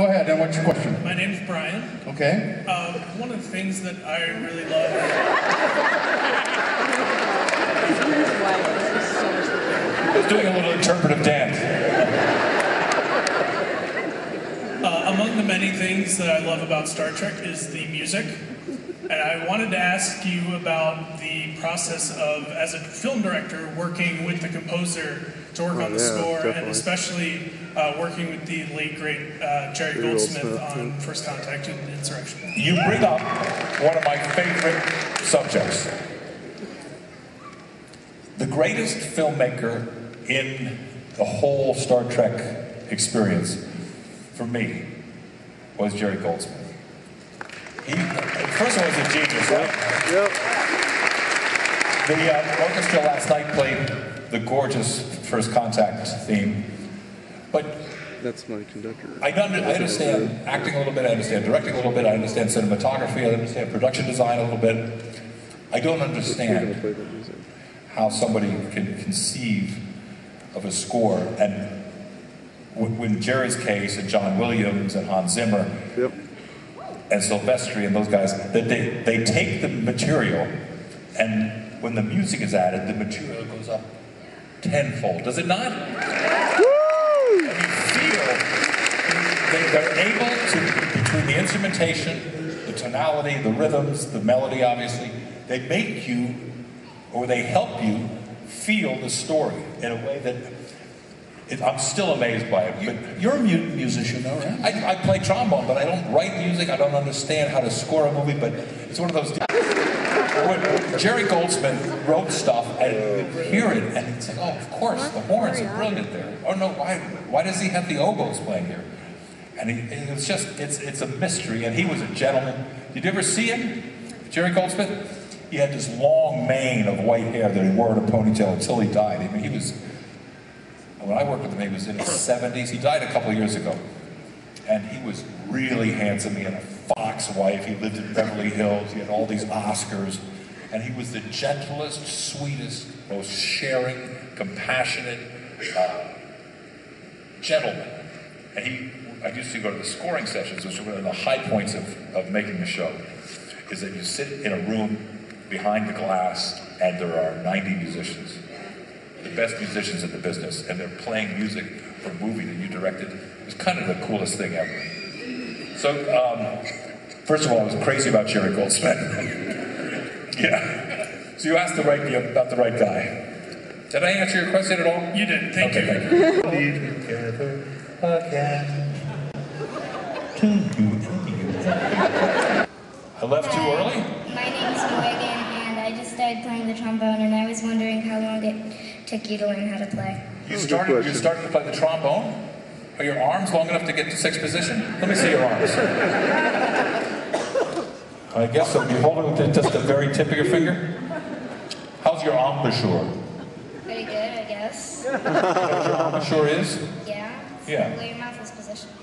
Go ahead, and what's your question? My name's Brian. Okay. One of the things that I really love... He's doing a little interpretive dance. Among the many things that I love about Star Trek is the music. And I wanted to ask you about the process of, as a film director, working with the composer to work on the score, definitely. And especially working with the late, great Jerry Goldsmith on First Contact and Insurrection. You bring up one of my favorite subjects. The greatest filmmaker in the whole Star Trek experience, for me, was Jerry Goldsmith. He, first of all, was a genius, right? Yep. The orchestra last night played the gorgeous First Contact theme, but that's my conductor. I understand acting a little bit, I understand directing a little bit, I understand cinematography, I understand production design a little bit. I don't understand how somebody can conceive of a score, and when Jerry's case and John Williams and Hans Zimmer and Silvestri and those guys, that they take the material, and when the music is added, the material goes up tenfold. Does it not? Woo! And you feel they're able to, between the instrumentation, the tonality, the rhythms, the melody, obviously, they make you, or they help you feel the story in a way that I'm still amazed by it. But you're a musician, though, right? I play trombone, but I don't write music. I don't understand how to score a movie, but it's one of those... When Jerry Goldsmith wrote stuff, and you hear it, and it's like, oh, of course, the horns are brilliant there. Oh, no, why does he have the oboes playing here? And it's just, it's a mystery, and he was a gentleman. Did you ever see him, Jerry Goldsmith? He had this long mane of white hair that he wore in a ponytail until he died. I mean, he was... When I worked with him, he was in his 70s. He died a couple of years ago. And he was really handsome. He had a Fox wife. He lived in Beverly Hills. He had all these Oscars. And he was the gentlest, sweetest, most sharing, compassionate gentleman. And I used to go to the scoring sessions, which were one of the high points of making the show, is that you sit in a room behind the glass, and there are 90 musicians. The best musicians in the business, and they're playing music for a movie that you directed. It was kind of the coolest thing ever. So, first of all, I was crazy about Jerry Goldsmith. Yeah. So you asked about the right guy. Did I answer your question at all? You did. Thank you. Thank you. Leave together again. I left too early? My name's Morgan, and I just started playing the trombone, and I was wondering how long it took you to learn how to play. You started to play the trombone? Are your arms long enough to get to sixth position? Let me see your arms. I guess so. You hold it with just the very tip of your finger? How's your embouchure? Pretty good, I guess. You know what your embouchure is? Yeah? Yeah. Where your mouth is positioned.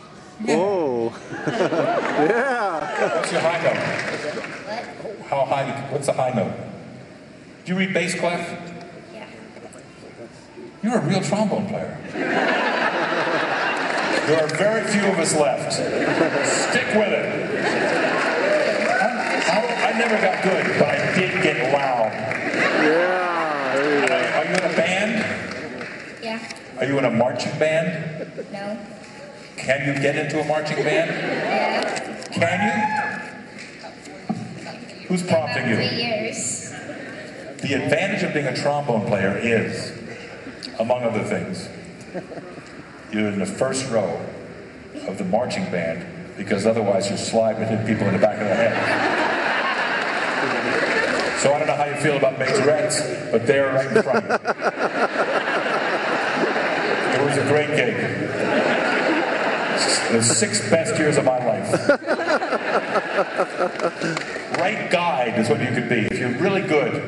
Oh. Yeah. What's your high note? What? How high? What's the high note? Do you read bass clef? Yeah. You're a real trombone player. There are very few of us left. Stick with it. I never got good, but I did get loud. Yeah. Are you in a band? Yeah. Are you in a marching band? No. Can you get into a marching band? Yeah. Can you? Who's prompting you? About 3 years. The advantage of being a trombone player is, among other things, you're in the first row of the marching band, because otherwise you slide and hit people in the back of the head. So I don't know how you feel about majorettes, but they're right in front. It was a great gig. The 6 best years of my life. Right guide is what you could be. If you're really good,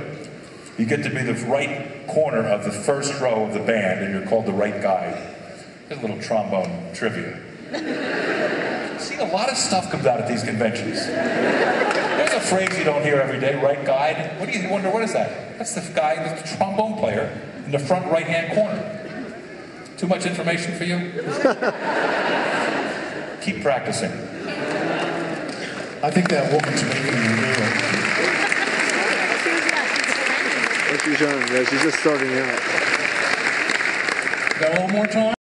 you get to be the right corner of the first row of the band, and you're called the right guide. Here's a little trombone trivia. See, a lot of stuff comes out at these conventions. There's a phrase you don't hear every day, right guide. What do you wonder, what is that? That's the guy, the trombone player, in the front right-hand corner. Too much information for you? keep practicing. I think that woman's making you do it. She's young. Yeah, she's just starting out. Got a little more time?